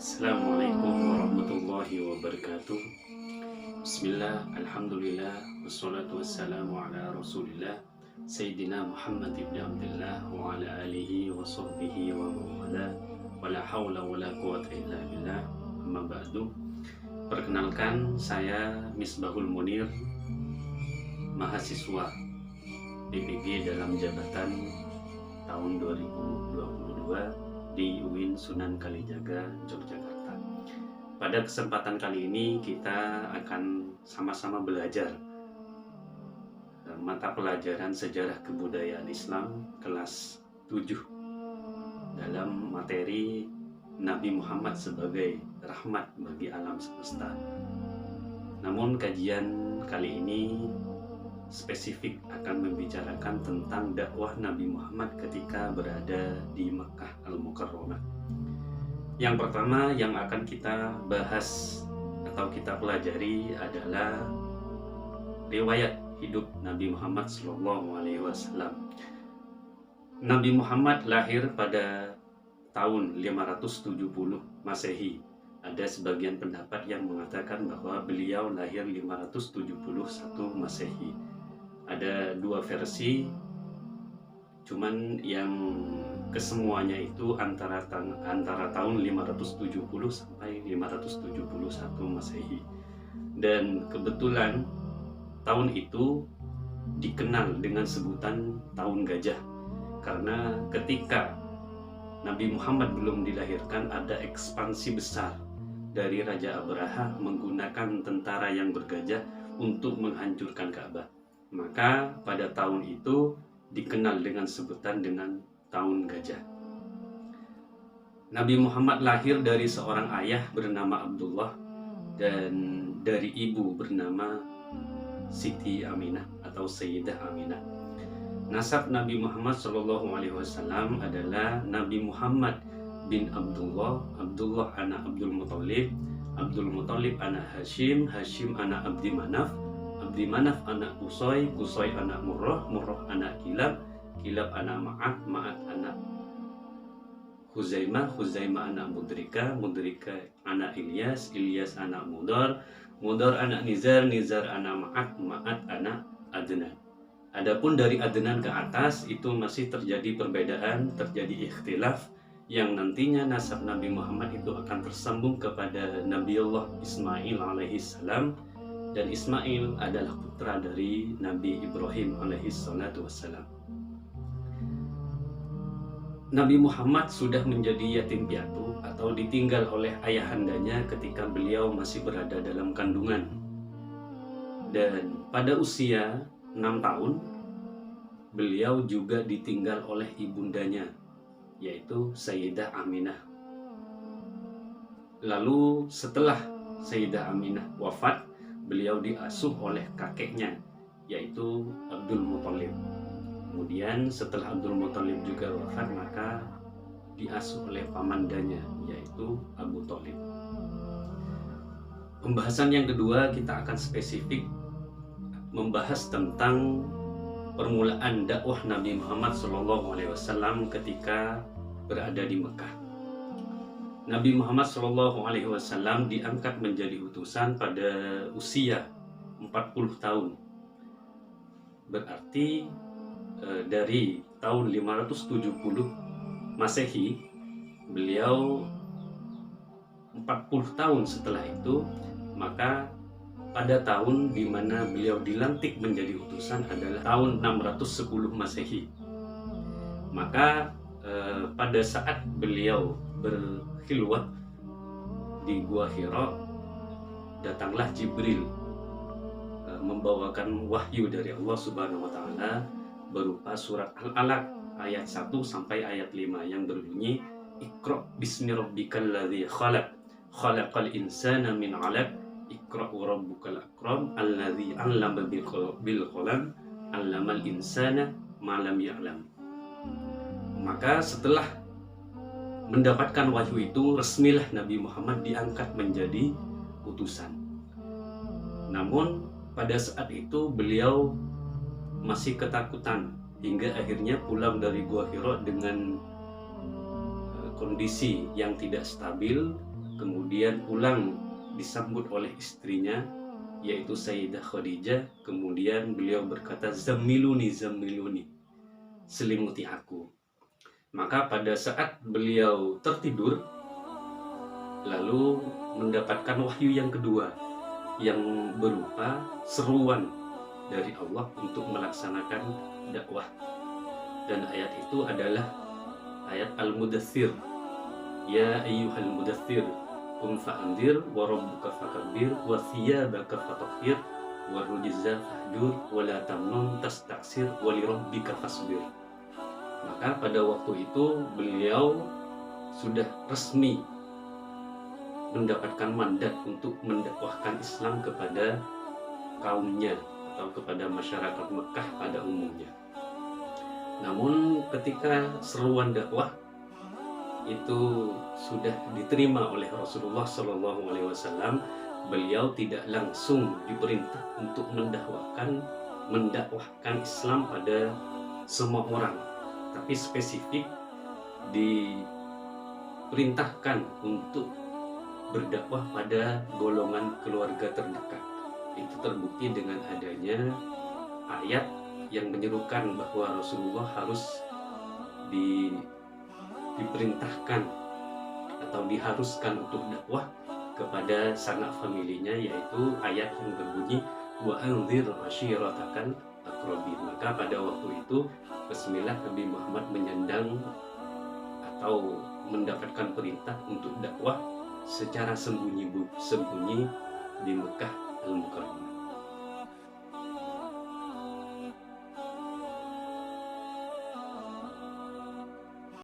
Assalamualaikum warahmatullahi wabarakatuh. Bismillah, alhamdulillah, wassalatu wassalamu ala rasulillah Sayyidina Muhammad ibn Abdullah wa ala alihi wa sahbihi wa mawala wa la hawla wa la quwata illa billah. Amma ba'du. Perkenalkan, saya Misbahul Munir, mahasiswa PPG dalam jabatan tahun 2022 di UIN Sunan Kalijaga, Yogyakarta. Pada kesempatan kali ini kita akan sama-sama belajar mata pelajaran sejarah kebudayaan Islam kelas 7 dalam materi Nabi Muhammad sebagai rahmat bagi alam semesta. Namun kajian kali ini spesifik akan membicarakan tentang dakwah Nabi Muhammad ketika berada di Makkah Al-Mukarramah. Yang pertama yang akan kita bahas atau kita pelajari adalah riwayat hidup Nabi Muhammad SAW. Nabi Muhammad lahir pada tahun 570 Masehi. Ada sebagian pendapat yang mengatakan bahwa beliau lahir 571 Masehi. Ada dua versi, cuman yang kesemuanya itu antara tahun 570 sampai 571 Masehi. Dan kebetulan tahun itu dikenal dengan sebutan tahun gajah, karena ketika Nabi Muhammad belum dilahirkan ada ekspansi besar dari Raja Abraha menggunakan tentara yang bergajah untuk menghancurkan Ka'bah. Maka pada tahun itu dikenal dengan sebutan dengan tahun gajah. Nabi Muhammad lahir dari seorang ayah bernama Abdullah dan dari ibu bernama Siti Aminah atau Sayyidah Aminah. Nasab Nabi Muhammad SAW adalah Nabi Muhammad bin Abdullah, Abdullah anak Abdul Muthalib, Abdul Muthalib anak Hashim, Hashim anak Abdi Manaf, Abdi Manaf anak Qusay, Qusay anak Murrah, Murrah anak Kilab, Kilab anak Ma'at, Ma'at anak Khuzaimah, Khuzaimah anak Mudrika, Mudrika anak Ilyas, Ilyas anak Mudar, Mudar anak Nizar, Nizar anak Ma'at, Ma'at anak Adnan. Adapun dari Adnan ke atas itu masih terjadi perbedaan, terjadi ikhtilaf yang nantinya nasab Nabi Muhammad itu akan tersambung kepada Nabiullah Ismail alaihissalam. Dan Ismail adalah putra dari Nabi Ibrahim alaihissalatu wassalam. Nabi Muhammad sudah menjadi yatim piatu atau ditinggal oleh ayahandanya ketika beliau masih berada dalam kandungan. Dan pada usia 6 tahun, beliau juga ditinggal oleh ibundanya, yaitu Sayyidah Aminah. Lalu setelah Sayyidah Aminah wafat, beliau diasuh oleh kakeknya, yaitu Abdul Muthalib. Kemudian setelah Abdul Muthalib juga wafat, maka diasuh oleh pamandanya, yaitu Abu Thalib. Pembahasan yang kedua kita akan spesifik membahas tentang permulaan dakwah Nabi Muhammad SAW ketika berada di Mekah. Nabi Muhammad SAW diangkat menjadi utusan pada usia 40 tahun. Berarti dari tahun 570 Masehi, beliau 40 tahun setelah itu, maka pada tahun di mana beliau dilantik menjadi utusan adalah tahun 610 Masehi. Maka pada saat beliau berkhilwat di Gua Hira, datanglah Jibril membawakan wahyu dari Allah Subhanahu wa taala berupa surat Al-Alaq ayat 1 sampai ayat 5 yang berbunyi, Iqra bismi rabbikal ladzi khalaq, khalaqal insana min 'alaq, Iqra wa rabbukal akram, alladzi 'allama bil qalam, 'allamal insana ma lam ya'lam. Maka setelah mendapatkan wahyu itu, resmilah Nabi Muhammad diangkat menjadi utusan. Namun pada saat itu beliau masih ketakutan hingga akhirnya pulang dari Gua Hira dengan kondisi yang tidak stabil, kemudian pulang disambut oleh istrinya yaitu Sayyidah Khadijah. Kemudian beliau berkata, "Zammiluni, zammiluni, selimuti aku." Maka pada saat beliau tertidur, lalu mendapatkan wahyu yang kedua yang berupa seruan dari Allah untuk melaksanakan dakwah. Dan ayat itu adalah ayat Al-Mudaththir. Ya ayyuhal mudaththir qum fa'anzir wa rabbuka fakabbir wa thiyabaka fatahhir wa rujza fahjur wa la tamnun tastaksir wa li rabbika fasbir. Maka pada waktu itu beliau sudah resmi mendapatkan mandat untuk mendakwahkan Islam kepada kaumnya atau kepada masyarakat Mekah pada umumnya. Namun ketika seruan dakwah itu sudah diterima oleh Rasulullah SAW, beliau tidak langsung diperintah untuk mendakwahkan Islam pada semua orang, tapi spesifik diperintahkan untuk berdakwah pada golongan keluarga terdekat. Itu terbukti dengan adanya ayat yang menyerukan bahwa Rasulullah harus diperintahkan atau diharuskan untuk dakwah kepada sanak familinya, yaitu ayat yang berbunyi wa anzir ashiratakal aqrabin. Maka pada waktu itu bismillah Nabi Muhammad menyandang atau mendapatkan perintah untuk dakwah secara sembunyi di Mekah Al-Mukarramah.